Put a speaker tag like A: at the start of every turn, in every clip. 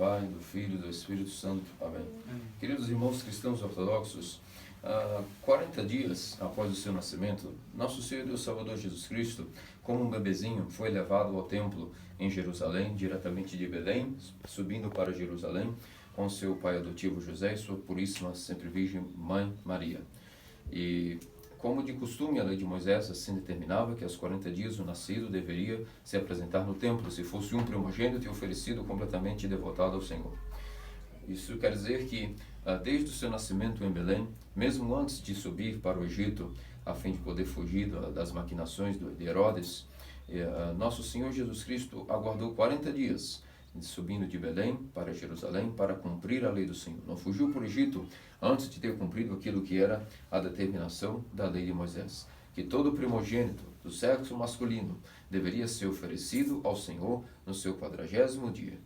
A: Pai, do Filho e do Espírito Santo. Amém. Queridos irmãos cristãos ortodoxos, 40 dias após o seu nascimento, nosso Senhor e Deus Salvador Jesus Cristo, como um bebezinho, foi levado ao templo em Jerusalém, diretamente de Belém, subindo para Jerusalém, com seu pai adotivo José e sua puríssima, sempre virgem mãe Maria. E como de costume, a lei de Moisés assim determinava que aos 40 dias o nascido deveria se apresentar no templo, se fosse um primogênito e oferecido completamente devotado ao Senhor. Isso quer dizer que, desde o seu nascimento em Belém, mesmo antes de subir para o Egito, a fim de poder fugir das maquinações de Herodes, nosso Senhor Jesus Cristo aguardou 40 dias, subindo de Belém para Jerusalém para cumprir a lei do Senhor. Não fugiu para o Egito antes de ter cumprido aquilo que era a determinação da lei de Moisés, que todo primogênito do sexo masculino deveria ser oferecido ao Senhor no seu 40º dia.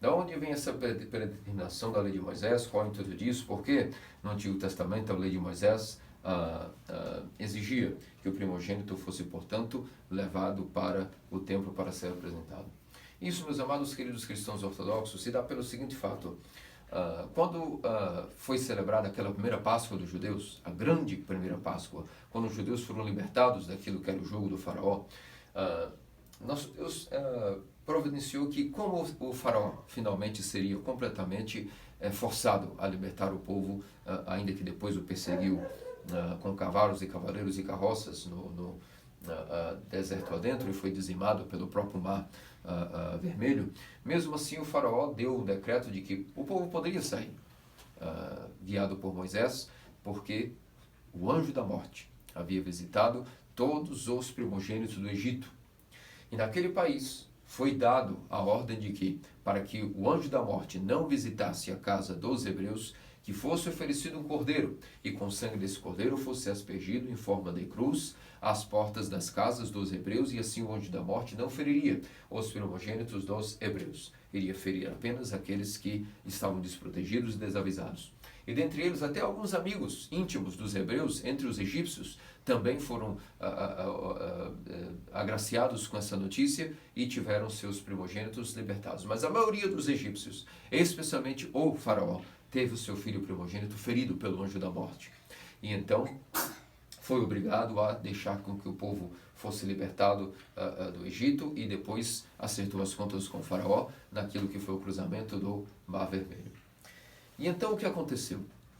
A: Da onde vem essa predeterminação da lei de Moisés? Qual é o intuito disso? Porque no Antigo Testamento a lei de Moisés exigia que o primogênito fosse, portanto, levado para o templo para ser apresentado. Isso, meus amados queridos cristãos ortodoxos, se dá pelo seguinte fato. Quando foi celebrada aquela primeira Páscoa dos judeus, a grande primeira Páscoa, quando os judeus foram libertados daquilo que era o jugo do faraó, nosso Deus providenciou que, como o faraó finalmente seria completamente forçado a libertar o povo, ainda que depois o perseguiu com cavalos e cavaleiros e carroças no deserto adentro e foi dizimado pelo próprio mar vermelho, mesmo assim o faraó deu um decreto de que o povo poderia sair, guiado por Moisés, porque o anjo da morte havia visitado todos os primogênitos do Egito. E naquele país foi dado a ordem de que, para que o anjo da morte não visitasse a casa dos hebreus, que fosse oferecido um cordeiro, e com o sangue desse cordeiro fosse aspergido em forma de cruz às portas das casas dos hebreus, e assim o anjo da morte não feriria os primogênitos dos hebreus. Iria ferir apenas aqueles que estavam desprotegidos e desavisados. E dentre eles até alguns amigos íntimos dos hebreus, entre os egípcios, também foram agraciados com essa notícia e tiveram seus primogênitos libertados. Mas a maioria dos egípcios, especialmente o faraó, teve o seu filho primogênito ferido pelo anjo da morte. E então foi obrigado a deixar com que o povo fosse libertado do Egito e depois acertou as contas com o faraó naquilo que foi o cruzamento do Mar Vermelho. E então o que aconteceu?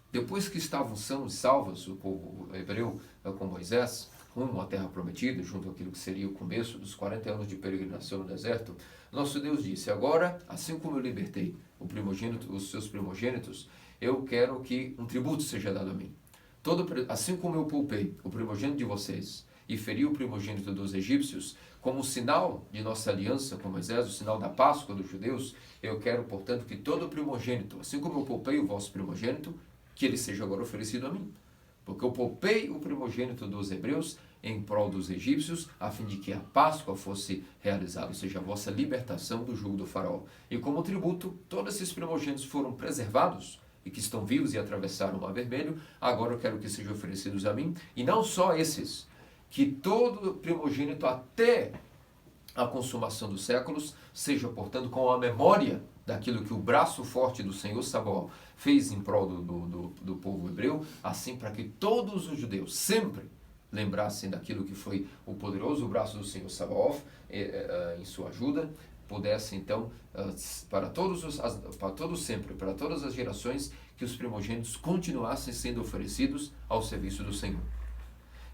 A: Depois que estavam sãos e salvos, o povo hebreu com Moisés, rumo à terra prometida, junto àquilo que seria o começo dos 40 anos de peregrinação no deserto, nosso Deus disse: agora, assim como eu libertei os seus primogênitos, eu quero que um tributo seja dado a mim. Assim como eu poupei o primogênito de vocês e feri o primogênito dos egípcios, como sinal de nossa aliança com Moisés, o sinal da Páscoa dos judeus, eu quero, portanto, que todo primogênito, assim como eu poupei o vosso primogênito, que ele seja agora oferecido a mim. Porque eu poupei o primogênito dos hebreus em prol dos egípcios, a fim de que a Páscoa fosse realizada, ou seja, a vossa libertação do jugo do faraó. E como tributo, todos esses primogênitos foram preservados, e que estão vivos e atravessaram o Mar Vermelho, agora eu quero que sejam oferecidos a mim, e não só esses, que todo primogênito até a consumação dos séculos seja, portanto, com a memória daquilo que o braço forte do Senhor Sabaoth fez em prol do povo hebreu, assim para que todos os judeus sempre lembrassem daquilo que foi o poderoso braço do Senhor Sabaoth em sua ajuda, pudesse então, para todos sempre, para todas as gerações, que os primogênitos continuassem sendo oferecidos ao serviço do Senhor.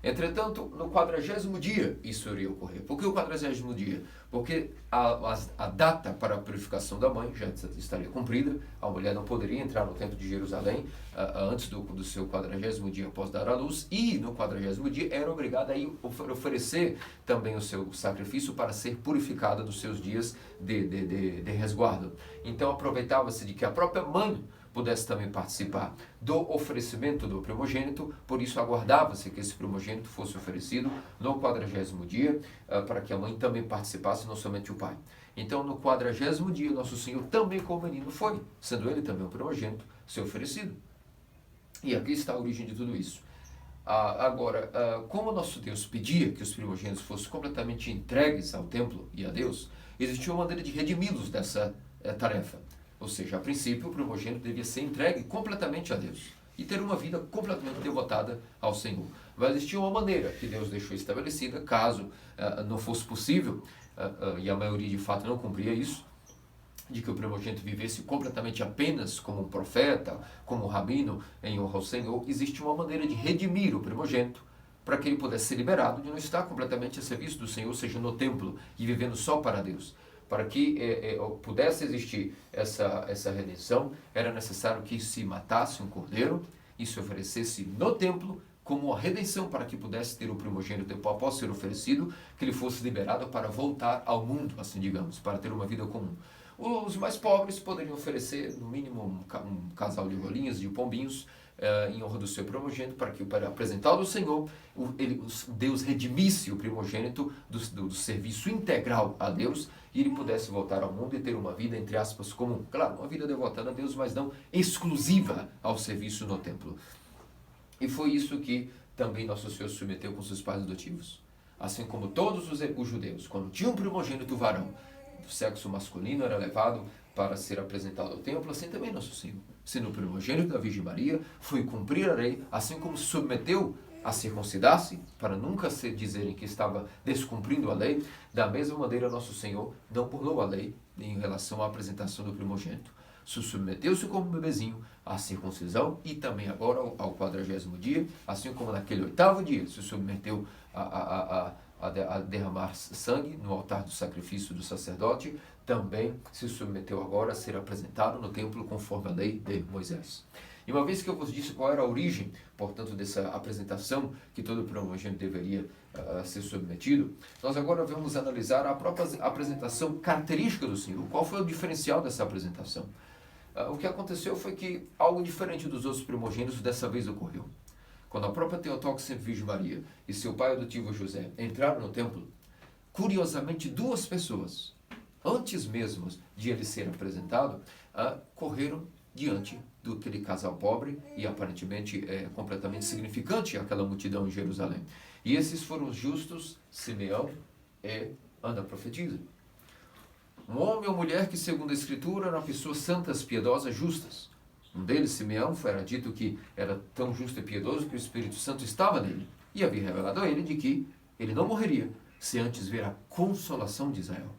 A: Entretanto, no 40º dia isso iria ocorrer. Por que o 40º dia? Porque a data para a purificação da mãe já estaria cumprida. A mulher não poderia entrar no templo de Jerusalém antes do seu 40º dia após dar à luz. E no 40º dia era obrigada a oferecer também o seu sacrifício para ser purificada dos seus dias de resguardo. Então aproveitava-se de que a própria mãe pudesse também participar do oferecimento do primogênito, por isso aguardava-se que esse primogênito fosse oferecido no 40º dia, para que a mãe também participasse, não somente o pai. Então, no 40º dia, nosso Senhor também como menino foi, sendo ele também o primogênito, ser oferecido. E aqui está a origem de tudo isso. Agora, como nosso Deus pedia que os primogênitos fossem completamente entregues ao templo e a Deus, existia uma maneira de redimi-los dessa tarefa. Ou seja, a princípio o primogênito devia ser entregue completamente a Deus e ter uma vida completamente devotada ao Senhor. Mas existia uma maneira que Deus deixou estabelecida, caso não fosse possível, e a maioria de fato não cumpria isso, de que o primogênito vivesse completamente apenas como um profeta, como um rabino em honra ao Senhor. Existe uma maneira de redimir o primogênito para que ele pudesse ser liberado de não estar completamente a serviço do Senhor, seja no templo e vivendo só para Deus. Para que pudesse existir essa redenção, era necessário que se matasse um cordeiro e se oferecesse no templo como a redenção, para que pudesse ter o primogênito após ser oferecido, que ele fosse liberado para voltar ao mundo, assim digamos, para ter uma vida comum. Os mais pobres poderiam oferecer, no mínimo, um casal de rolinhas, de pombinhos, em honra do seu primogênito, para apresentar ao Senhor, Deus redimisse o primogênito do serviço integral a Deus, e ele pudesse voltar ao mundo e ter uma vida, entre aspas, comum. Claro, uma vida devotada a Deus, mas não exclusiva ao serviço no templo. E foi isso que também Nosso Senhor submeteu com seus pais adotivos. Assim como todos os judeus, quando tinham um primogênito varão do sexo masculino, era levado para ser apresentado ao templo, assim também Nosso Senhor, sendo o primogênito da Virgem Maria, foi cumprir a lei, assim como se submeteu a circuncidar-se, para nunca se dizerem que estava descumprindo a lei. Da mesma maneira, Nosso Senhor não burlou a lei em relação à apresentação do primogênito. Submeteu-se como bebezinho à circuncisão e também agora ao 40º dia, assim como naquele 8º dia se submeteu a derramar sangue no altar do sacrifício do sacerdote, também se submeteu agora a ser apresentado no templo conforme a lei de Moisés. E uma vez que eu vos disse qual era a origem, portanto, dessa apresentação que todo primogênito deveria ser submetido, nós agora vamos analisar a própria apresentação característica do Senhor. Qual foi o diferencial dessa apresentação? O que aconteceu foi que algo diferente dos outros primogênitos dessa vez ocorreu. Quando a própria Theotokos sempre Virgem Maria e seu pai adotivo José entraram no templo, curiosamente duas pessoas, antes mesmo de ele ser apresentado, correram diante daquele casal pobre e aparentemente completamente significante aquela multidão em Jerusalém. E esses foram os justos Simeão e Ana profetisa. Um homem ou mulher que, segundo a Escritura, eram pessoas santas, piedosas, justas. Um deles, Simeão, era dito que era tão justo e piedoso que o Espírito Santo estava nele e havia revelado a ele de que ele não morreria se antes ver a consolação de Israel.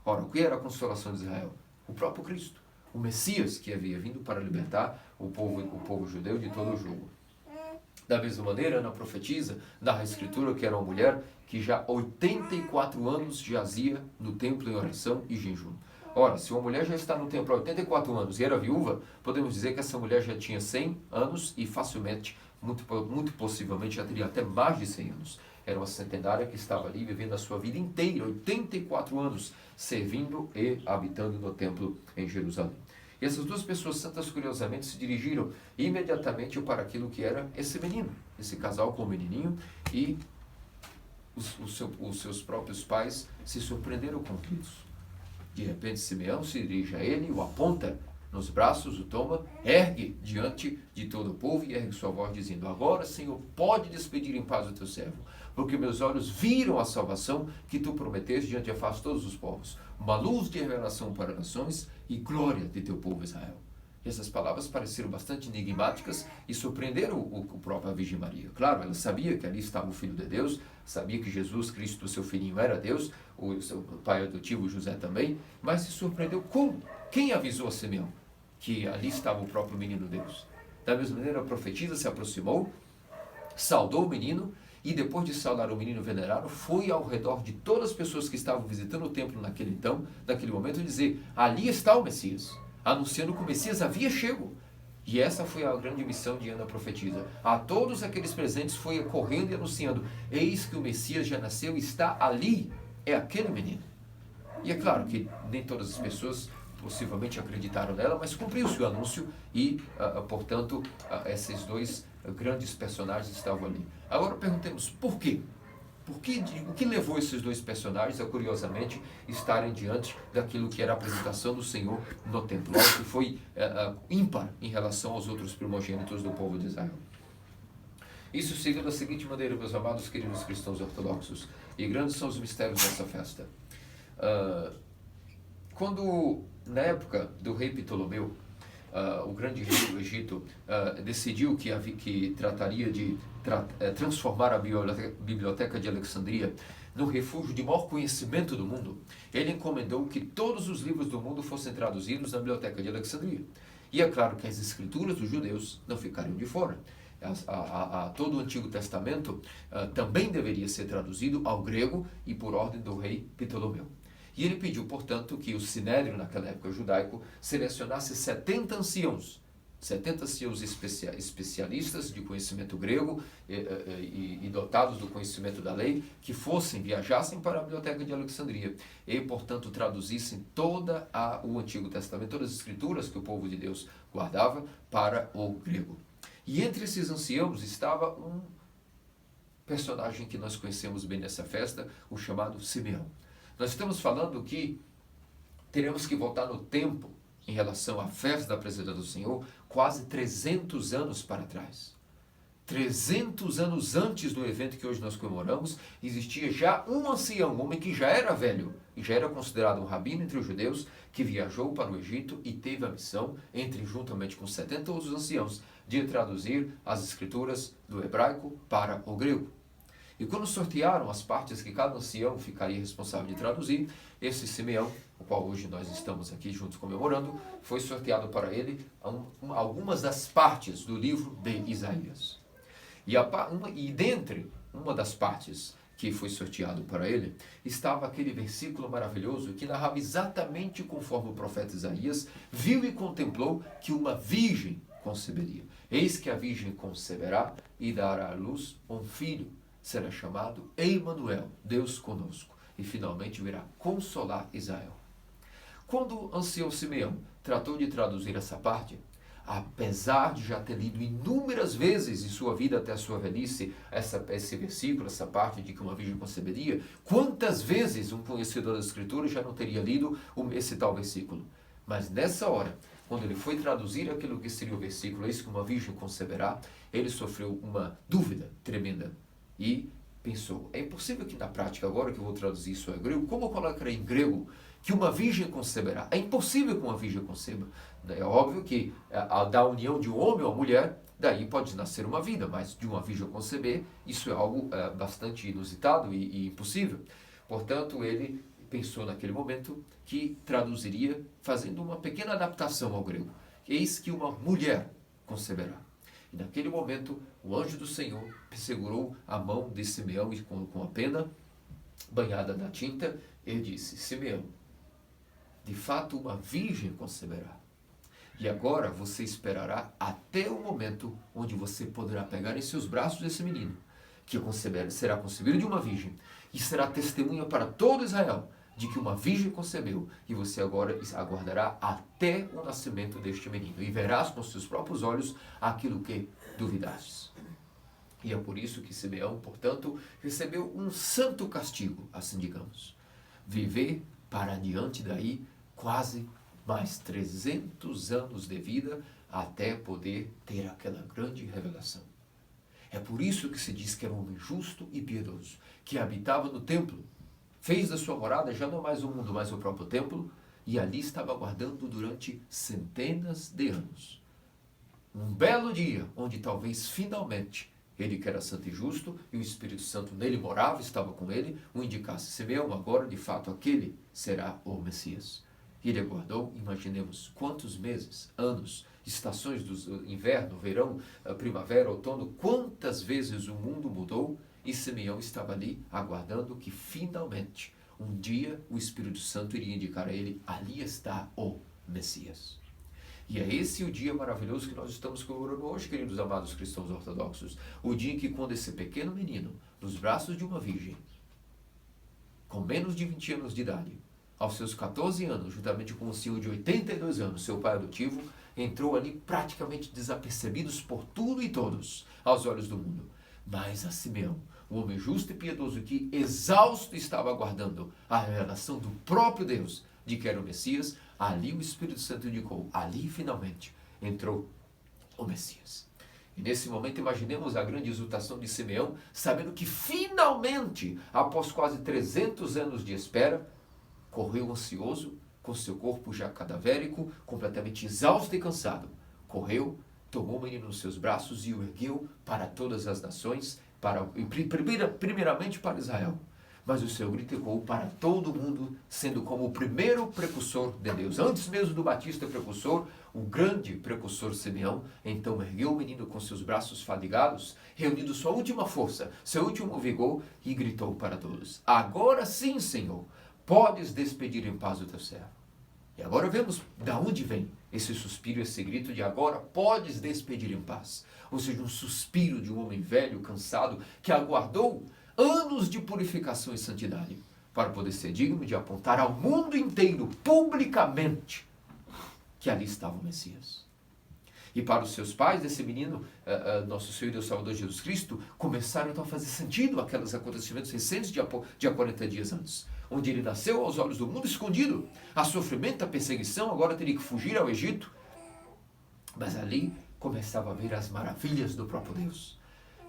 A: Ora, o que era a consolação de Israel? O próprio Cristo, o Messias que havia vindo para libertar o povo judeu de todo o jugo. Da mesma maneira, Ana profetiza, narra a Escritura que era uma mulher que já 84 anos jazia no templo em oração e jejum. Ora, se uma mulher já está no templo há 84 anos e era viúva, podemos dizer que essa mulher já tinha 100 anos e facilmente, muito possivelmente, já teria até mais de 100 anos. Era uma centenária que estava ali vivendo a sua vida inteira, 84 anos, servindo e habitando no templo em Jerusalém. E essas duas pessoas santas, curiosamente, se dirigiram imediatamente para aquilo que era esse menino, esse casal com o menininho, e os seus próprios pais se surpreenderam com isso. De repente, Simeão se dirige a ele, o aponta nos braços, o toma, ergue diante de todo o povo e ergue sua voz dizendo: agora, Senhor, pode despedir em paz o teu servo, porque meus olhos viram a salvação que tu prometeste diante da face de todos os povos, uma luz de revelação para nações e glória de teu povo Israel. E essas palavras pareceram bastante enigmáticas e surpreenderam o próprio Virgem Maria. Claro, ela sabia que ali estava o Filho de Deus, sabia que Jesus Cristo, seu filhinho, era Deus, o seu pai adotivo José também, mas se surpreendeu como? Quem avisou a Simeão que ali estava o próprio menino Deus? Da mesma maneira, a profetisa se aproximou, saudou o menino, e depois de saudar o menino venerado, foi ao redor de todas as pessoas que estavam visitando o templo naquele momento, dizer: ali está o Messias, anunciando que o Messias havia chego. E essa foi a grande missão de Ana profetisa. A todos aqueles presentes foi correndo e anunciando: eis que o Messias já nasceu e está ali, é aquele menino. E é claro que nem todas as pessoas possivelmente acreditaram nela, mas cumpriu-se o anúncio e, portanto, esses dois grandes personagens estavam ali. Agora perguntemos, por quê? O que levou esses dois personagens a, curiosamente, estarem diante daquilo que era a apresentação do Senhor no templo? Algo que foi ímpar em relação aos outros primogênitos do povo de Israel. Isso segue da seguinte maneira, meus amados queridos cristãos ortodoxos, e grandes são os mistérios dessa festa. Quando na época do rei Ptolomeu, o grande rei do Egito decidiu que trataria de transformar a biblioteca de Alexandria no refúgio de maior conhecimento do mundo. Ele encomendou que todos os livros do mundo fossem traduzidos na biblioteca de Alexandria. E é claro que as escrituras dos judeus não ficariam de fora. Todo o Antigo Testamento também deveria ser traduzido ao grego e por ordem do rei Ptolomeu. E ele pediu, portanto, que o Sinédrio, naquela época judaico, selecionasse 70 anciãos especialistas de conhecimento grego e dotados do conhecimento da lei, que viajassem para a biblioteca de Alexandria e, portanto, traduzissem o Antigo Testamento, todas as escrituras que o povo de Deus guardava para o grego. E entre esses anciãos estava um personagem que nós conhecemos bem nessa festa, o chamado Simeão. Nós estamos falando que teremos que voltar no tempo em relação à festa da presença do Senhor, quase 300 anos para trás. 300 anos antes do evento que hoje nós comemoramos, existia já um ancião, um homem que já era velho e já era considerado um rabino entre os judeus, que viajou para o Egito e teve a missão, juntamente com 70 outros anciãos, de traduzir as escrituras do hebraico para o grego. E quando sortearam as partes que cada ancião ficaria responsável de traduzir, esse Simeão, o qual hoje nós estamos aqui juntos comemorando, foi sorteado para ele algumas das partes do livro de Isaías. E dentre uma das partes que foi sorteado para ele, estava aquele versículo maravilhoso que narrava exatamente conforme o profeta Isaías viu e contemplou que uma virgem conceberia. Eis que a virgem conceberá e dará à luz um filho. Será chamado Emanuel, Deus conosco, e finalmente virá consolar Israel. Quando o ancião Simeão tratou de traduzir essa parte, apesar de já ter lido inúmeras vezes em sua vida até a sua velhice esse versículo, essa parte de que uma virgem conceberia, quantas vezes um conhecedor da Escritura já não teria lido esse tal versículo? Mas nessa hora, quando ele foi traduzir aquilo que seria o versículo, eis que uma virgem conceberá, ele sofreu uma dúvida tremenda. E pensou, é impossível que na prática, agora que eu vou traduzir isso em grego, como eu colocarei em grego que uma virgem conceberá? É impossível que uma virgem conceba. É óbvio que da união de um homem ou mulher, daí pode nascer uma vida, mas de uma virgem conceber, isso é algo bastante inusitado e impossível. Portanto, ele pensou naquele momento que traduziria fazendo uma pequena adaptação ao grego. Eis que uma mulher conceberá. E naquele momento, o anjo do Senhor segurou a mão de Simeão e com a pena banhada na tinta, ele disse, Simeão, de fato uma virgem conceberá. E agora você esperará até o momento onde você poderá pegar em seus braços esse menino, que será concebido de uma virgem, e será testemunha para todo Israel de que uma virgem concebeu, e você agora aguardará até o nascimento deste menino, e verás com seus próprios olhos aquilo que duvidastes. E é por isso que Simeão, portanto, recebeu um santo castigo, assim digamos. Viver para diante daí quase mais 300 anos de vida até poder ter aquela grande revelação. É por isso que se diz que era um homem justo e piedoso, que habitava no templo, fez da sua morada já não mais o mundo, mas o próprio templo, e ali estava aguardando durante centenas de anos. Um belo dia, onde talvez finalmente ele que era santo e justo, e o Espírito Santo nele morava, estava com ele, o indicasse, Simeão, agora de fato aquele será o Messias. E ele aguardou, imaginemos quantos meses, anos, estações do inverno, verão, primavera, outono, quantas vezes o mundo mudou, e Simeão estava ali aguardando que finalmente, um dia, o Espírito Santo iria indicar a ele, ali está o Messias. E é esse o dia maravilhoso que nós estamos comemorando hoje, queridos amados cristãos ortodoxos. O dia em que, quando esse pequeno menino, nos braços de uma virgem, com menos de 20 anos de idade, aos seus 14 anos, juntamente com um senhor de 82 anos, seu pai adotivo, entrou ali praticamente desapercebidos por tudo e todos, aos olhos do mundo. Mas a Simeão, o homem justo e piedoso que, exausto, estava aguardando a revelação do próprio Deus, de que era o Messias, ali o Espírito Santo indicou, ali finalmente entrou o Messias. E nesse momento imaginemos a grande exultação de Simeão, sabendo que finalmente, após quase 300 anos de espera, correu ansioso com seu corpo já cadavérico, completamente exausto e cansado, correu, tomou o menino nos seus braços e o ergueu para todas as nações, primeiramente para Israel. Mas o seu grito ecoou para todo mundo, sendo como o primeiro precursor de Deus. Antes mesmo do Batista precursor, o grande precursor Simeão, então ergueu o menino com seus braços fadigados, reunindo sua última força, seu último vigor, e gritou para todos: agora sim, Senhor, podes despedir em paz o teu servo. E agora vemos de onde vem esse suspiro, esse grito de agora podes despedir em paz. Ou seja, um suspiro de um homem velho, cansado, que aguardou anos de purificação e santidade para poder ser digno de apontar ao mundo inteiro, publicamente, que ali estava o Messias. E para os seus pais, esse menino, nosso Senhor e Deus Salvador Jesus Cristo, começaram então a fazer sentido aqueles acontecimentos recentes de há 40 dias antes, onde ele nasceu aos olhos do mundo escondido. A sofrimento, a perseguição, agora teria que fugir ao Egito. Mas ali começava a ver as maravilhas do próprio Deus.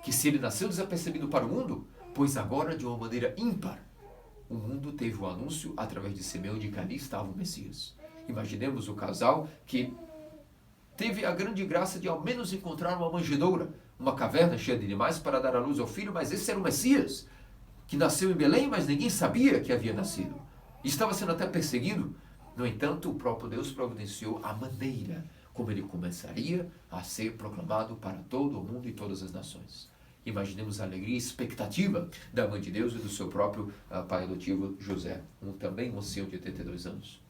A: Que se ele nasceu desapercebido para o mundo, pois agora, de uma maneira ímpar, o mundo teve o anúncio, através de Simeão, de que ali estava o Messias. Imaginemos o casal que teve a grande graça de ao menos encontrar uma manjedoura, uma caverna cheia de animais para dar à luz ao filho, mas esse era o Messias, que nasceu em Belém, mas ninguém sabia que havia nascido. Estava sendo até perseguido. No entanto, o próprio Deus providenciou a maneira como ele começaria a ser proclamado para todo o mundo e todas as nações. Imaginemos a alegria e expectativa da mãe de Deus e do seu próprio pai adotivo José, também um ancião de 82 anos.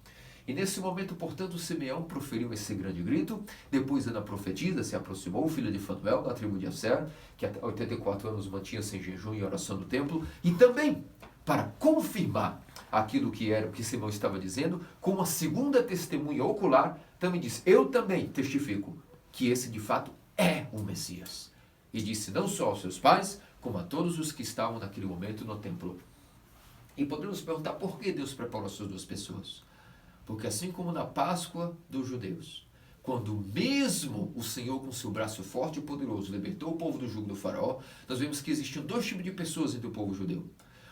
A: E nesse momento, portanto, Simeão proferiu esse grande grito. Depois Ana profetiza, se aproximou, filha de Fanuel, da tribo de Asser, que há 84 anos mantinha-se em jejum e oração no templo, e também para confirmar aquilo que era o que Simeão estava dizendo, com uma segunda testemunha ocular, também disse: eu também testifico que esse de fato é o Messias. E disse não só aos seus pais, como a todos os que estavam naquele momento no templo. E podemos perguntar por que Deus preparou essas duas pessoas. Porque assim como na Páscoa dos judeus, quando mesmo o Senhor com seu braço forte e poderoso libertou o povo do jugo do faraó, nós vemos que existiam dois tipos de pessoas entre o povo judeu.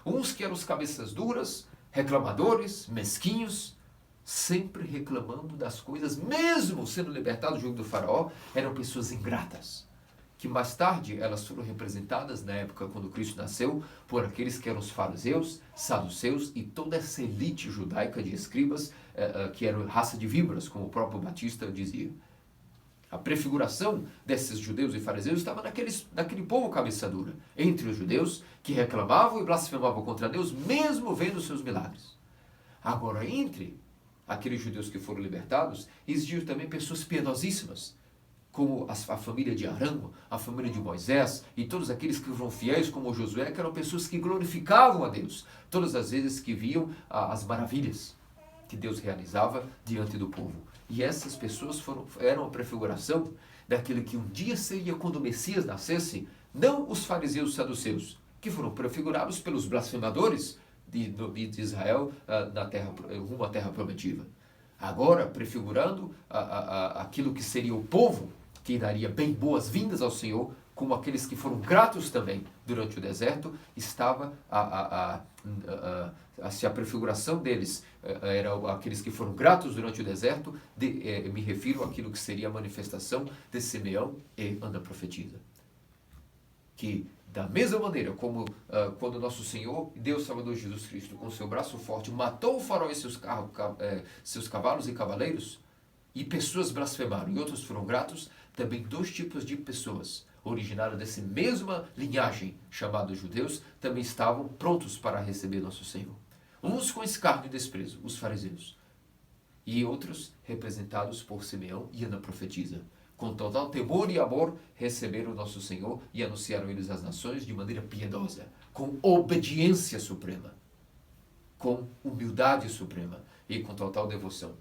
A: Uns que eram os cabeças duras, reclamadores, mesquinhos, sempre reclamando das coisas, mesmo sendo libertados do jugo do faraó, eram pessoas ingratas. Que mais tarde elas foram representadas na época quando Cristo nasceu por aqueles que eram os fariseus, saduceus e toda essa elite judaica de escribas que eram raça de víboras, como o próprio Batista dizia. A prefiguração desses judeus e fariseus estava naquele povo cabeça dura, entre os judeus que reclamavam e blasfemavam contra Deus, mesmo vendo seus milagres. Agora, entre aqueles judeus que foram libertados, existiam também pessoas piedosíssimas, como a família de Arão, a família de Moisés e todos aqueles que foram fiéis como Josué, que eram pessoas que glorificavam a Deus todas as vezes que viam as maravilhas que Deus realizava diante do povo. E essas pessoas eram a prefiguração daquele que um dia seria quando o Messias nascesse, não os fariseus e saduceus, que foram prefigurados pelos blasfemadores de Israel rumo à terra prometida. Agora, prefigurando aquilo que seria o povo que daria bem boas-vindas ao Senhor, como aqueles que foram gratos também durante o deserto, estava se a prefiguração deles era aqueles que foram gratos durante o deserto, me refiro àquilo que seria a manifestação de Simeão e Ana profetiza. Que da mesma maneira como quando nosso Senhor, Deus Salvador Jesus Cristo, com seu braço forte, matou o faraó e seus cavalos e cavaleiros, e pessoas blasfemaram e outros foram gratos, também dois tipos de pessoas, originadas dessa mesma linhagem, chamados judeus, também estavam prontos para receber nosso Senhor. Uns com escárnio e desprezo, os fariseus, e outros representados por Simeão e Ana profetiza. Com total temor e amor, receberam o nosso Senhor e anunciaram eles às nações de maneira piedosa, com obediência suprema, com humildade suprema e com total devoção.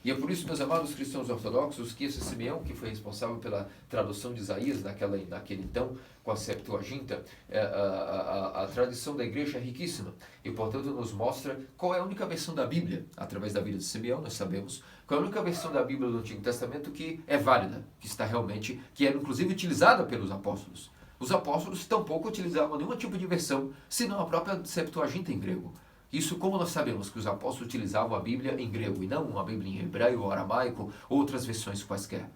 A: E é por isso, meus amados cristãos ortodoxos, que esse Simeão, que foi responsável pela tradução de Isaías naquele então, com a Septuaginta, a tradição da igreja é riquíssima e, portanto, nos mostra qual é a única versão da Bíblia, através da vida de Simeão, nós sabemos, qual é a única versão da Bíblia do Antigo Testamento que é válida, que era inclusive utilizada pelos apóstolos. Os apóstolos tampouco utilizavam nenhum tipo de versão, senão a própria Septuaginta em grego. Isso como nós sabemos que os apóstolos utilizavam a Bíblia em grego e não uma Bíblia em hebraico ou aramaico ou outras versões quaisquer.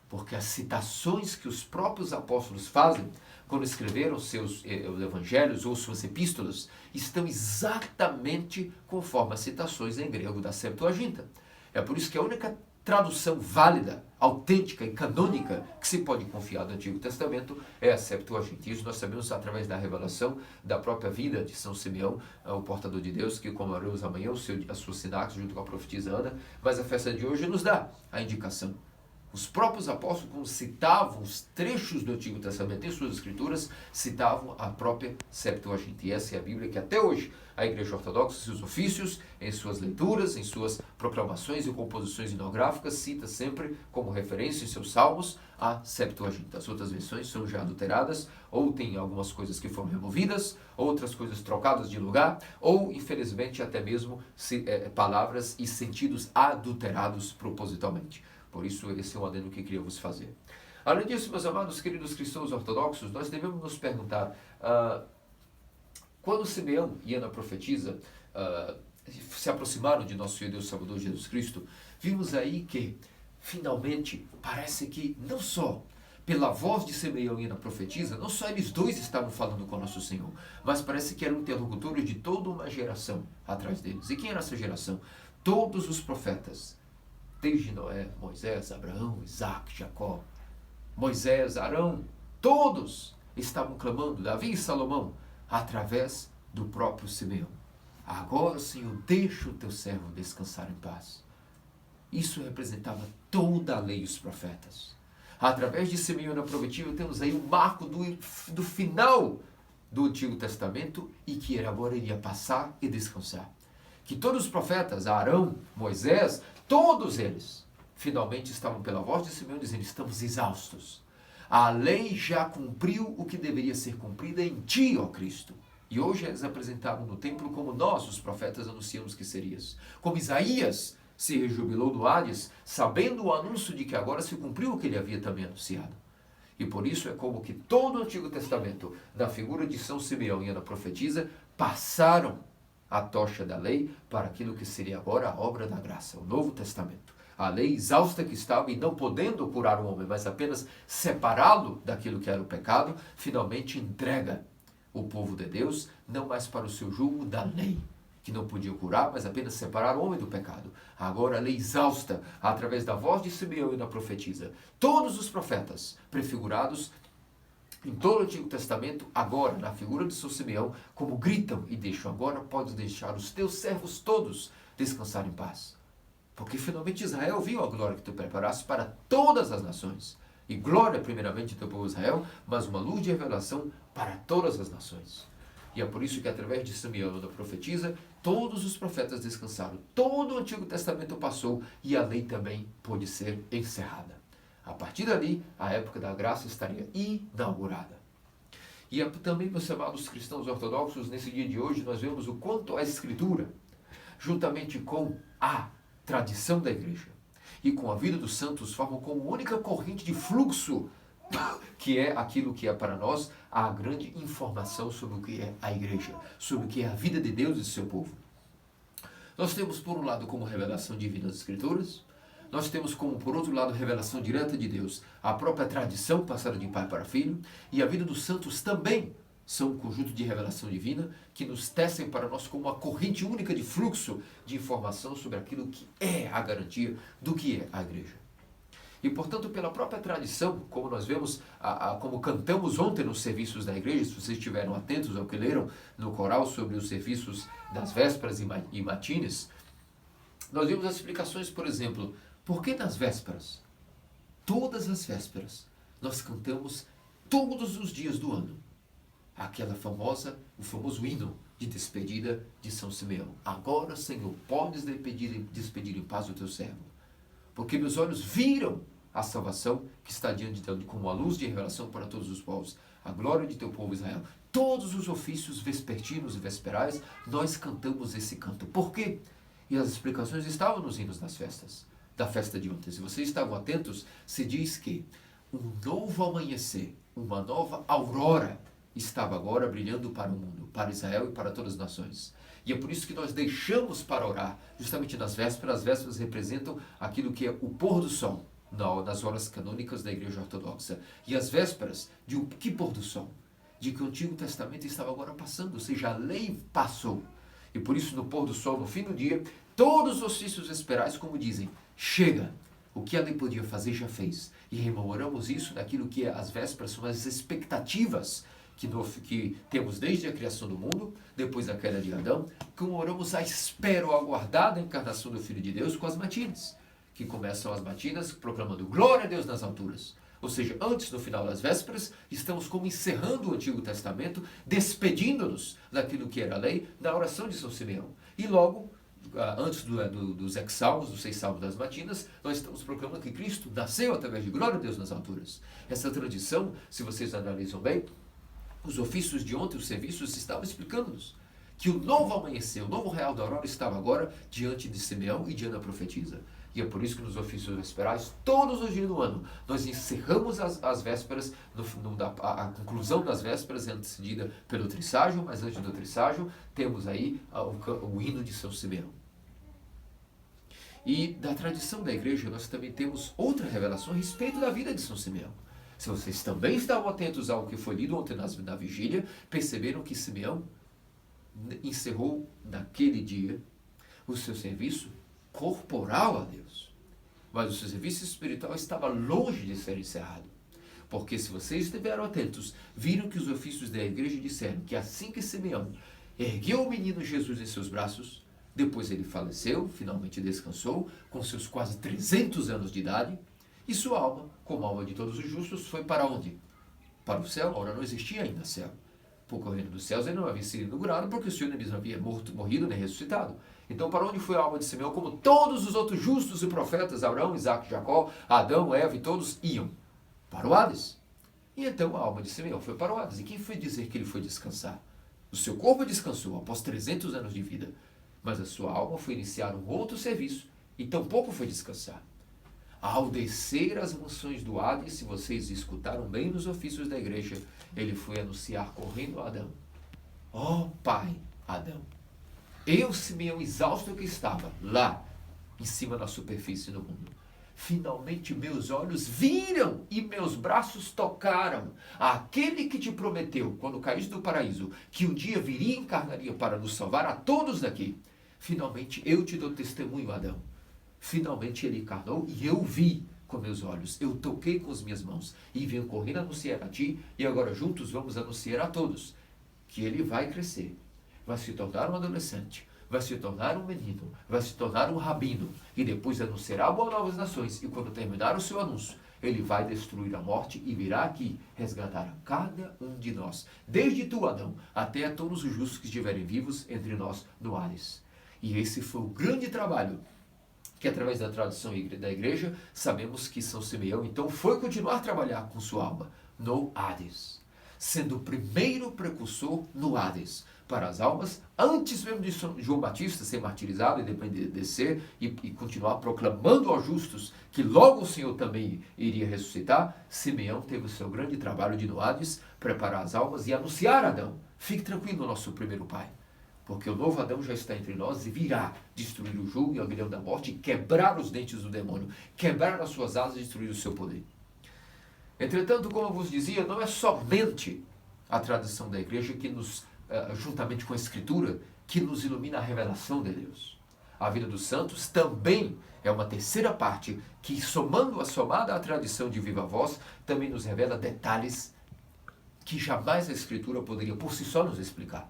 A: Porque as citações que os próprios apóstolos fazem quando escreveram seus evangelhos ou suas epístolas estão exatamente conforme as citações em grego da Septuaginta. É por isso que a única tradução válida, autêntica e canônica que se pode confiar do Antigo Testamento é a Septuaginta. Isso nós sabemos através da revelação da própria vida de São Simeão, o portador de Deus, que comemoraríamos amanhã a sua sinapse junto com a profetisa Ana, mas a festa de hoje nos dá a indicação. Os próprios apóstolos, quando citavam os trechos do Antigo Testamento em suas escrituras, citavam a própria Septuaginta. E essa é a Bíblia que até hoje a Igreja Ortodoxa, em seus ofícios, em suas leituras, em suas proclamações e composições inográficas, cita sempre como referência em seus salmos a Septuaginta. As outras versões são já adulteradas, ou tem algumas coisas que foram removidas, outras coisas trocadas de lugar, ou, infelizmente, até mesmo palavras e sentidos adulterados propositalmente. Por isso, esse é um adendo que queríamos fazer. Além disso, meus amados, queridos cristãos ortodoxos, nós devemos nos perguntar, quando Simeão e Ana profetiza, se aproximaram de nosso Senhor Deus Salvador Jesus Cristo, vimos aí que, finalmente, parece que não só pela voz de Simeão e Ana profetiza, não só eles dois estavam falando com nosso Senhor, mas parece que eram interlocutores de toda uma geração atrás deles. E quem era essa geração? Todos os profetas. Desde Noé, Moisés, Abraão, Isaac, Jacó, Moisés, Arão, todos estavam clamando, Davi e Salomão, através do próprio Simeão. Agora, Senhor, deixa o teu servo descansar em paz. Isso representava toda a lei e os profetas. Através de Simeão na Prometiva, temos aí o marco do final do Antigo Testamento e que agora iria passar e descansar. Que todos os profetas, Arão, Moisés, todos eles, finalmente estavam pela voz de Simeão dizendo, estamos exaustos. A lei já cumpriu o que deveria ser cumprida em ti, ó Cristo. E hoje eles apresentaram no templo como nós, os profetas, anunciamos que serias. Como Isaías se rejubilou do Hades, sabendo o anúncio de que agora se cumpriu o que ele havia também anunciado. E por isso é como que todo o Antigo Testamento, na figura de São Simeão e Ana profetiza, passaram a tocha da lei para aquilo que seria agora a obra da graça, o Novo Testamento. A lei exausta que estava e não podendo curar o homem, mas apenas separá-lo daquilo que era o pecado, finalmente entrega o povo de Deus, não mais para o seu julgo da lei, que não podia curar, mas apenas separar o homem do pecado. Agora a lei exausta, através da voz de Simeão e da profetisa. Todos os profetas prefigurados em todo o Antigo Testamento, agora, na figura de São Simeão, como gritam e deixam, agora podes deixar os teus servos todos descansar em paz. Porque finalmente Israel viu a glória que tu preparaste para todas as nações. E glória primeiramente do teu povo Israel, mas uma luz de revelação para todas as nações. E é por isso que através de Simeão da profetisa, todos os profetas descansaram. Todo o Antigo Testamento passou e a lei também pôde ser encerrada. A partir dali, a época da graça estaria inaugurada. E também, meus amados cristãos ortodoxos, nesse dia de hoje, nós vemos o quanto a Escritura, juntamente com a tradição da Igreja e com a vida dos santos, formam como única corrente de fluxo, que é aquilo que é para nós a grande informação sobre o que é a Igreja, sobre o que é a vida de Deus e do seu povo. Nós temos, por um lado, como revelação divina das Escrituras. Nós temos como, por outro lado, revelação direta de Deus, a própria tradição passada de pai para filho, e a vida dos santos também são um conjunto de revelação divina que nos tecem para nós como uma corrente única de fluxo de informação sobre aquilo que é a garantia do que é a Igreja. E, portanto, pela própria tradição, como nós vemos, como cantamos ontem nos serviços da igreja, se vocês estiveram atentos ao que leram no coral sobre os serviços das vésperas e matines, nós vimos as explicações, por exemplo, por que nas vésperas? Todas as vésperas, nós cantamos todos os dias do ano o famoso hino de despedida de São Simeão. Agora, Senhor, podes despedir em paz o teu servo, porque meus olhos viram a salvação que está diante dele como a luz de revelação para todos os povos, a glória de teu povo Israel. Todos os ofícios vespertinos e vesperais, nós cantamos esse canto. Por quê? E as explicações estavam nos hinos das festas, da festa de ontem. Se vocês estavam atentos, se diz que um novo amanhecer, uma nova aurora estava agora brilhando para o mundo, para Israel e para todas as nações. E é por isso que nós deixamos para orar, justamente nas vésperas. As vésperas representam aquilo que é o pôr do sol, nas horas canônicas da Igreja Ortodoxa. E as vésperas de que pôr do sol? De que o Antigo Testamento estava agora passando, ou seja, a lei passou. E por isso, no pôr do sol, no fim do dia, todos os ofícios vesperais, como dizem, chega. O que a lei podia fazer, já fez. E rememoramos isso naquilo que as vésperas são as expectativas que temos desde a criação do mundo, depois da queda de Adão, comemoramos a espera ou aguardada encarnação do Filho de Deus com as matinas, que começam as matinas proclamando glória a Deus nas alturas. Ou seja, antes, no final das vésperas, estamos como encerrando o Antigo Testamento, despedindo-nos daquilo que era a lei, da oração de São Simeão. E logo, antes dos exalmos, dos 6 salmos das matinas, nós estamos proclamando que Cristo nasceu através de glória a Deus nas alturas. Essa tradição, se vocês analisam bem, os ofícios de ontem, os serviços, estavam explicando-nos que o novo amanhecer, o novo real da aurora estava agora diante de Simeão e de Ana profetiza. E é por isso que nos ofícios vesperais, todos os dias do ano, nós encerramos as vésperas, a conclusão das vésperas é antecedida pelo trisságio, mas antes do trisságio temos aí o hino de São Simeão. E da tradição da igreja nós também temos outra revelação a respeito da vida de São Simeão. Se vocês também estavam atentos ao que foi lido ontem na vigília, perceberam que Simeão encerrou naquele dia o seu serviço corporal a Deus. Mas o seu serviço espiritual estava longe de ser encerrado. Porque se vocês estiveram atentos, viram que os ofícios da igreja disseram que assim que Simeão ergueu o menino Jesus em seus braços, depois ele faleceu, finalmente descansou, com seus quase 300 anos de idade, e sua alma, como a alma de todos os justos, foi para onde? Para o céu. Ora, não existia ainda céu. Porque o reino dos céus ele não havia sido inaugurado, porque o Senhor mesmo havia morrido nem ressuscitado. Então, para onde foi a alma de Simeão? Como todos os outros justos e profetas, Abraão, Isaac, Jacó, Adão, Eva e todos iam para o Hades. E então a alma de Simeão foi para o Hades. E quem foi dizer que ele foi descansar? O seu corpo descansou após 300 anos de vida, mas a sua alma foi iniciar um outro serviço e tampouco foi descansar. Ao descer as mansões do Hades, se vocês escutaram bem nos ofícios da igreja, ele foi anunciar correndo a Adão: ó pai Adão, eu, Simeão, exausto que estava lá, em cima da superfície do mundo, finalmente meus olhos viram e meus braços tocaram aquele que te prometeu, quando caíste do paraíso, que um dia viria e encarnaria para nos salvar a todos daqui. Finalmente eu te dou testemunho, Adão. Finalmente ele encarnou e eu vi com meus olhos, eu toquei com as minhas mãos e venho correndo anunciar a ti, e agora juntos vamos anunciar a todos que ele vai crescer, vai se tornar um adolescente, vai se tornar um menino, vai se tornar um rabino, e depois anunciará a boa nova às nações, e quando terminar o seu anúncio, ele vai destruir a morte e virá aqui resgatar cada um de nós, desde tu, Adão, até a todos os justos que estiverem vivos entre nós no Hades. E esse foi o grande trabalho que, através da tradição da igreja, sabemos que São Simeão então foi continuar a trabalhar com sua alma no Hades, sendo o primeiro precursor no Hades para as almas, antes mesmo de João Batista ser martirizado e depois de descer e continuar proclamando aos justos que logo o Senhor também iria ressuscitar. Simeão teve o seu grande trabalho de no Hades preparar as almas e anunciar a Adão: fique tranquilo, nosso primeiro pai, porque o novo Adão já está entre nós e virá destruir o jugo e o aguilhão da morte, quebrar os dentes do demônio, quebrar as suas asas e destruir o seu poder. Entretanto, como eu vos dizia, não é somente a tradição da igreja que nos, juntamente com a Escritura, que nos ilumina a revelação de Deus. A vida dos santos também é uma terceira parte que, somada à tradição de viva voz, também nos revela detalhes que jamais a Escritura poderia por si só nos explicar,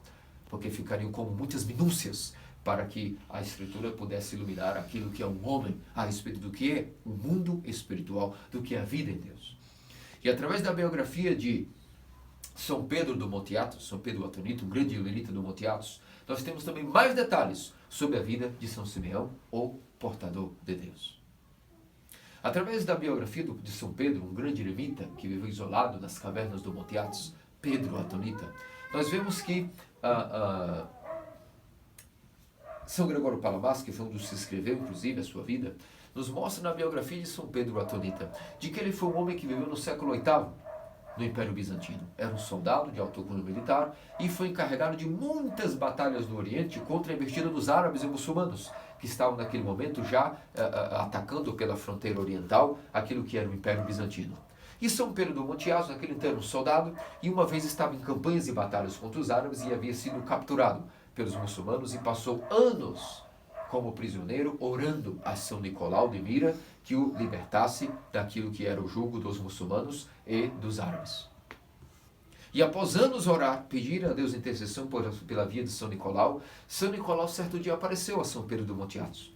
A: porque ficariam como muitas minúcias para que a Escritura pudesse iluminar aquilo que é um homem a respeito do que é o mundo espiritual, do que é a vida em Deus. E através da biografia de São Pedro do Monte Athos, São Pedro Atonita, um grande iomenita do Monte Athos, nós temos também mais detalhes sobre a vida de São Simeão, o portador de Deus. Através da biografia de São Pedro, um grande eremita que viveu isolado nas cavernas do Monte Athos, Pedro Atonita, nós vemos que São Gregório Palamas, que foi um dos que escreveu, inclusive, a sua vida, nos mostra na biografia de São Pedro Atonita, de que ele foi um homem que viveu no século VIII, no Império Bizantino. Era um soldado de alto cunho militar e foi encarregado de muitas batalhas no Oriente contra a investida dos árabes e muçulmanos, que estavam naquele momento já atacando pela fronteira oriental aquilo que era o Império Bizantino. E São Pedro do Monte Atos, naquele então, era um soldado, e uma vez estava em campanhas e batalhas contra os árabes e havia sido capturado pelos muçulmanos e passou anos como prisioneiro, orando a São Nicolau de Mira que o libertasse daquilo que era o jugo dos muçulmanos e dos árabes. E após anos orar, pedir a Deus intercessão pela via de São Nicolau certo dia apareceu a São Pedro do Monte Atos.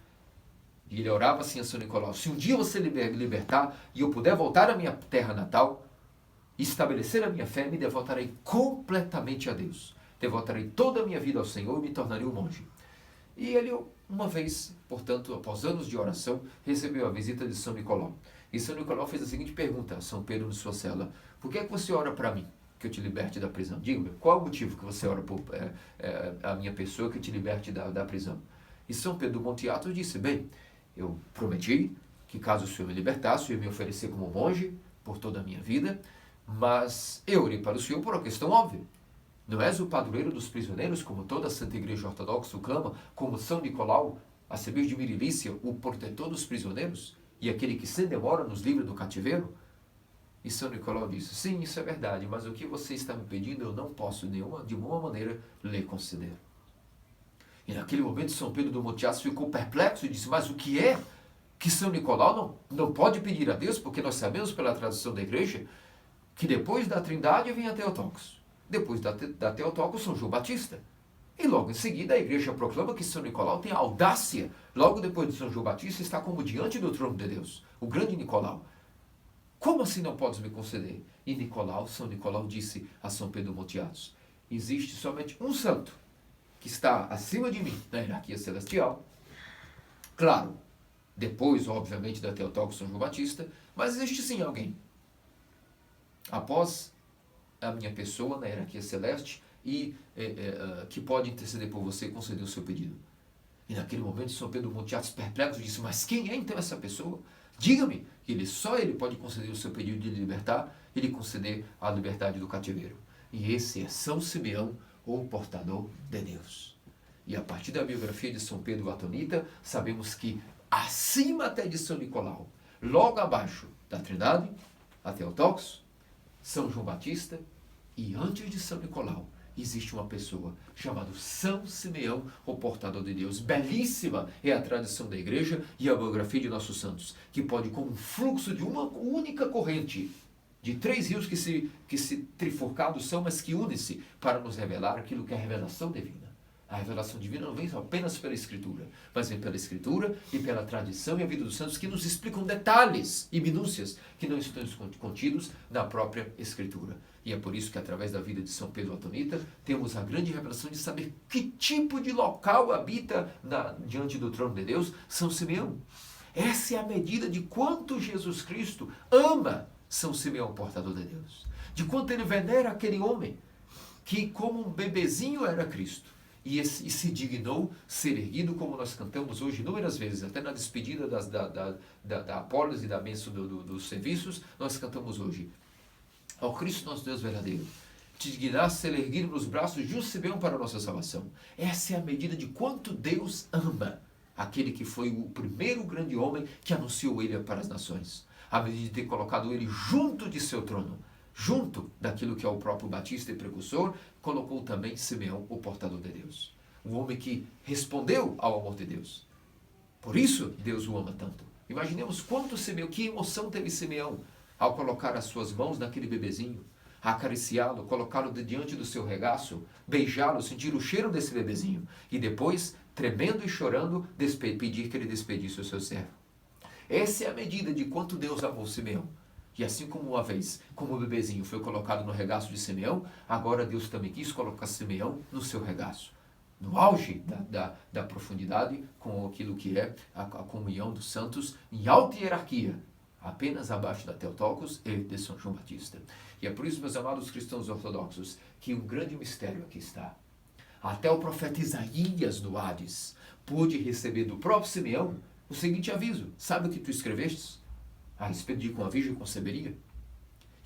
A: E ele orava assim a São Nicolau: se um dia você me libertar e eu puder voltar à minha terra natal, estabelecer a minha fé, me devotarei completamente a Deus. Devotarei toda a minha vida ao Senhor e me tornarei um monge. E ele, uma vez, portanto, após anos de oração, recebeu a visita de São Nicolau. E São Nicolau fez a seguinte pergunta a São Pedro em sua cela: por que é que você ora para mim, que eu te liberte da prisão? Diga-me, qual é o motivo que você ora por a minha pessoa que te liberte da prisão? E São Pedro do Monte Atos disse: bem, eu prometi que caso o Senhor me libertasse, eu ia me oferecer como monge por toda a minha vida, mas eu orei para o Senhor por uma questão óbvia. Não és o padroeiro dos prisioneiros, como toda a Santa Igreja Ortodoxa o clama, como São Nicolau, arcebispo de Mirilícia, o protetor dos prisioneiros, e aquele que sem demora nos livra do cativeiro? E São Nicolau disse: sim, isso é verdade, mas o que você está me pedindo eu não posso de nenhuma maneira lhe conceder. E naquele momento São Pedro do Monte Atos ficou perplexo e disse: mas o que é que São Nicolau não pode pedir a Deus? Porque nós sabemos pela tradição da igreja que depois da Trindade vem a Theotokos. Depois da Theotokos, São João Batista. E logo em seguida a igreja proclama que São Nicolau tem a audácia, logo depois de São João Batista, está como diante do trono de Deus, o grande Nicolau. Como assim não podes me conceder? E São Nicolau disse a São Pedro do Monte Atos: existe somente um santo que está acima de mim na hierarquia celestial. Claro, depois, obviamente, da Theotokos, São João Batista, mas existe sim alguém após a minha pessoa na hierarquia celeste e que pode interceder por você e conceder o seu pedido. E naquele momento São Pedro do Monte Atos, perplexo, disse: mas quem é então essa pessoa? Diga-me. Só ele pode conceder o seu pedido de libertar e lhe conceder a liberdade do cativeiro. E esse é São Simeão, o portador de Deus. E a partir da biografia de São Pedro Atonita, sabemos que acima até de São Nicolau, logo abaixo da Trindade, a Theotokos, São João Batista, e antes de São Nicolau, existe uma pessoa chamada São Simeão, o portador de Deus. Belíssima é a tradição da igreja e a biografia de nossos santos, que pode, com um fluxo de uma única corrente, de 3 rios que se trifurcados são, mas que unem-se para nos revelar aquilo que é a revelação divina. A revelação divina não vem apenas pela Escritura, mas vem pela Escritura e pela tradição e a vida dos santos, que nos explicam detalhes e minúcias que não estão contidos na própria Escritura. E é por isso que, através da vida de São Pedro Atonita, temos a grande revelação de saber que tipo de local habita diante do trono de Deus São Simeão. Essa é a medida de quanto Jesus Cristo ama São Simeão, portador de Deus. De quanto ele venera aquele homem que, como um bebezinho, era Cristo. E se dignou ser erguido, como nós cantamos hoje inúmeras vezes, até na despedida da apólise e da bênção dos serviços, nós cantamos hoje: ao Cristo nosso Deus verdadeiro, te dignaste ser erguido nos braços de um Simeão para a nossa salvação. Essa é a medida de quanto Deus ama aquele que foi o primeiro grande homem que anunciou ele para as nações. A medida de ter colocado ele junto de seu trono, junto daquilo que é o próprio Batista e precursor, colocou também Simeão, o portador de Deus. Um homem que respondeu ao amor de Deus. Por isso Deus o ama tanto. Imaginemos que emoção teve Simeão ao colocar as suas mãos naquele bebezinho, acariciá-lo, colocá-lo diante do seu regaço, beijá-lo, sentir o cheiro desse bebezinho e depois, tremendo e chorando, pedir que ele despedisse o seu servo. Essa é a medida de quanto Deus amou Simeão. E assim como uma vez, como o bebezinho foi colocado no regaço de Simeão, agora Deus também quis colocar Simeão no seu regaço. No auge da profundidade com aquilo que é a comunhão dos santos, em alta hierarquia, apenas abaixo da Theotokos e de São João Batista. E é por isso, meus amados cristãos ortodoxos, que um grande mistério aqui está. Até o profeta Isaías do Hades pôde receber do próprio Simeão o seguinte aviso: sabe o que tu escrevestes a respeito de que uma virgem conceberia?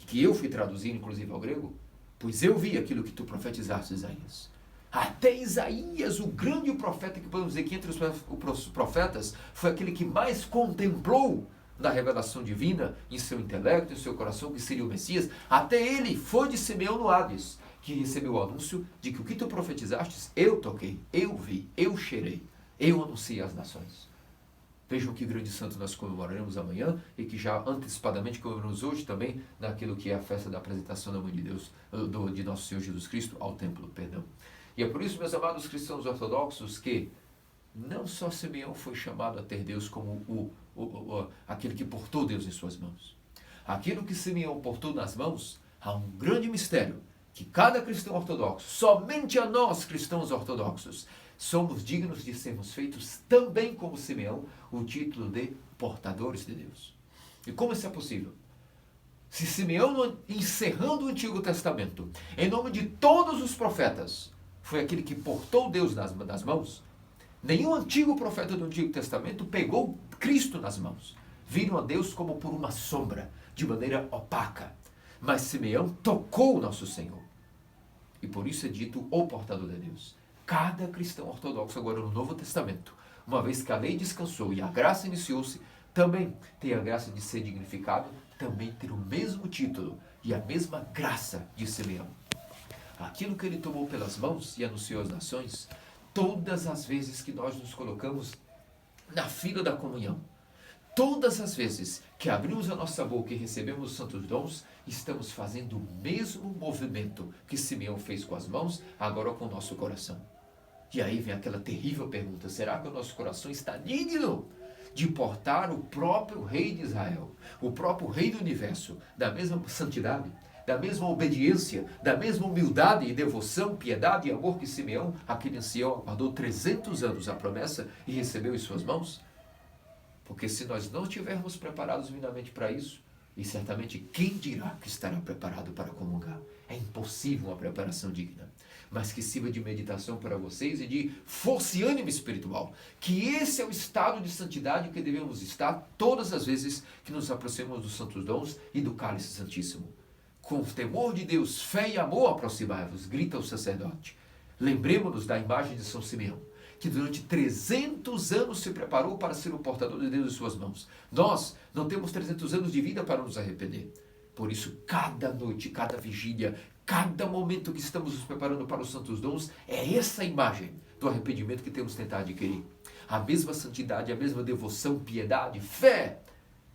A: que eu fui traduzir inclusive ao grego, pois eu vi aquilo que tu profetizaste, Isaías. Até Isaías, o grande profeta, que podemos dizer que entre os profetas, foi aquele que mais contemplou da revelação divina em seu intelecto, em seu coração, que seria o Messias. Até ele foi de Simeão no Hades, que recebeu o anúncio de que o que tu profetizaste, eu toquei, eu vi, eu cheirei, eu anunciei às nações. Vejam que grande santo nós comemoraremos amanhã e que já antecipadamente comemoramos hoje também naquilo que é a festa da apresentação da Mãe de Deus, de Nosso Senhor Jesus Cristo ao templo, perdão. E é por isso, meus amados cristãos ortodoxos, que não só Simeão foi chamado a ter Deus como aquele que portou Deus em suas mãos. Aquilo que Simeão portou nas mãos, há um grande mistério, que cada cristão ortodoxo, somente a nós cristãos ortodoxos, somos dignos de sermos feitos também como Simeão, o título de portadores de Deus. E como isso é possível? Se Simeão, encerrando o Antigo Testamento, em nome de todos os profetas, foi aquele que portou Deus nas mãos, nenhum antigo profeta do Antigo Testamento pegou Cristo nas mãos. Viram a Deus como por uma sombra, de maneira opaca. Mas Simeão tocou o nosso Senhor. E por isso é dito o portador de Deus. Cada cristão ortodoxo agora no Novo Testamento, uma vez que a lei descansou e a graça iniciou-se, também tem a graça de ser dignificado, também ter o mesmo título e a mesma graça de Simeão. Aquilo que ele tomou pelas mãos e anunciou às nações, todas as vezes que nós nos colocamos na fila da comunhão, todas as vezes que abrimos a nossa boca e recebemos os santos dons, estamos fazendo o mesmo movimento que Simeão fez com as mãos, agora com o nosso coração. E aí vem aquela terrível pergunta: será que o nosso coração está digno de portar o próprio Rei de Israel, o próprio Rei do Universo, da mesma santidade, da mesma obediência, da mesma humildade e devoção, piedade e amor que Simeão, aquele ancião, aguardou 300 anos a promessa e recebeu em suas mãos? Porque se nós não estivermos preparados minimamente para isso, e certamente quem dirá que estará preparado para comungar? É impossível uma preparação digna. Mas que sirva de meditação para vocês e de força e ânimo espiritual. Que esse é o estado de santidade que devemos estar todas as vezes que nos aproximamos dos santos dons e do cálice santíssimo. Com temor de Deus, fé e amor aproximai-vos, grita o sacerdote. Lembremos-nos da imagem de São Simeão, que durante 300 anos se preparou para ser o portador de Deus em suas mãos. Nós não temos 300 anos de vida para nos arrepender. Por isso, cada noite, cada vigília, cada momento que estamos nos preparando para os santos dons, é essa imagem do arrependimento que temos tentado adquirir. A mesma santidade, a mesma devoção, piedade, fé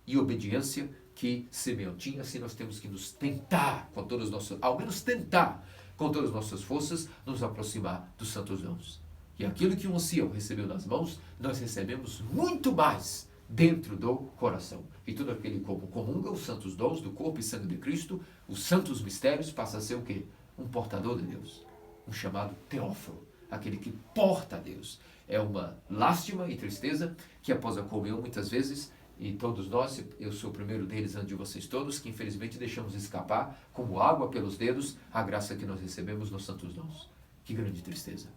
A: e obediência que Simeão tinha, assim nós temos que nos tentar, com todas as nossas, ao menos tentar, com todas as nossas forças, nos aproximar dos santos dons. E aquilo que um ancião recebeu nas mãos, nós recebemos muito mais dentro do coração. E tudo aquele como comunga os santos dons do corpo e sangue de Cristo, os santos mistérios, passa a ser o quê? Um portador de Deus. Um chamado teófilo, aquele que porta a Deus. É uma lástima e tristeza que após a comunhão, muitas vezes, e todos nós, eu sou o primeiro deles antes de vocês todos, que infelizmente deixamos escapar, como água pelos dedos, a graça que nós recebemos nos santos dons. Que grande tristeza.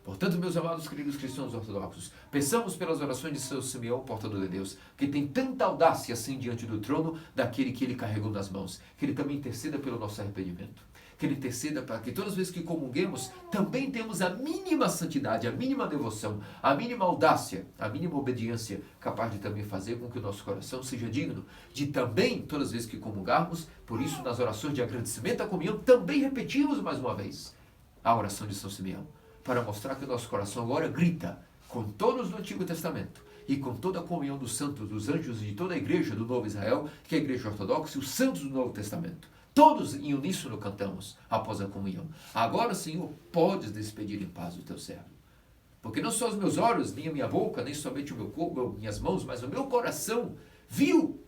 A: Portanto, meus amados queridos cristãos ortodoxos, peçamos pelas orações de São Simeão, portador de Deus, que tem tanta audácia assim diante do trono daquele que ele carregou nas mãos, que ele também interceda pelo nosso arrependimento, que ele interceda para que todas as vezes que comunguemos, também temos a mínima santidade, a mínima devoção, a mínima audácia, a mínima obediência, capaz de também fazer com que o nosso coração seja digno de também, todas as vezes que comungarmos, por isso nas orações de agradecimento à comunhão, também repetimos mais uma vez a oração de São Simeão, para mostrar que o nosso coração agora grita, com todos do Antigo Testamento, e com toda a comunhão dos santos, dos anjos e de toda a igreja do Novo Israel, que é a igreja ortodoxa, e os santos do Novo Testamento. Todos em uníssono cantamos após a comunhão. Agora, Senhor, podes despedir em paz o teu servo. Porque não só os meus olhos, nem a minha boca, nem somente o meu corpo, minhas mãos, mas o meu coração viu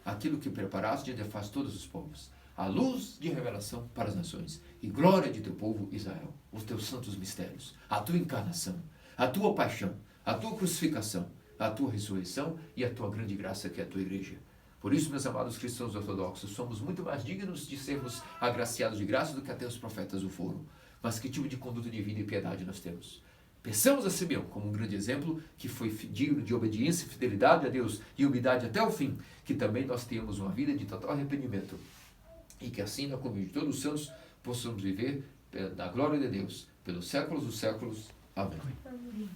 A: aquilo que preparaste diante da face de todos os povos. A luz de revelação para as nações e glória de teu povo Israel, os teus santos mistérios, a tua encarnação, a tua paixão, a tua crucificação, a tua ressurreição e a tua grande graça que é a tua igreja. Por isso, meus amados cristãos ortodoxos, somos muito mais dignos de sermos agraciados de graça do que até os profetas o foram. Mas que tipo de conduta de vida e piedade nós temos? Pensamos a Simeão como um grande exemplo, que foi digno de obediência e fidelidade a Deus e humildade até o fim, que também nós tenhamos uma vida de total arrependimento e que assim, na comunhão de todos os santos, possamos viver na glória de Deus, pelos séculos dos séculos. Amém.
B: Amém.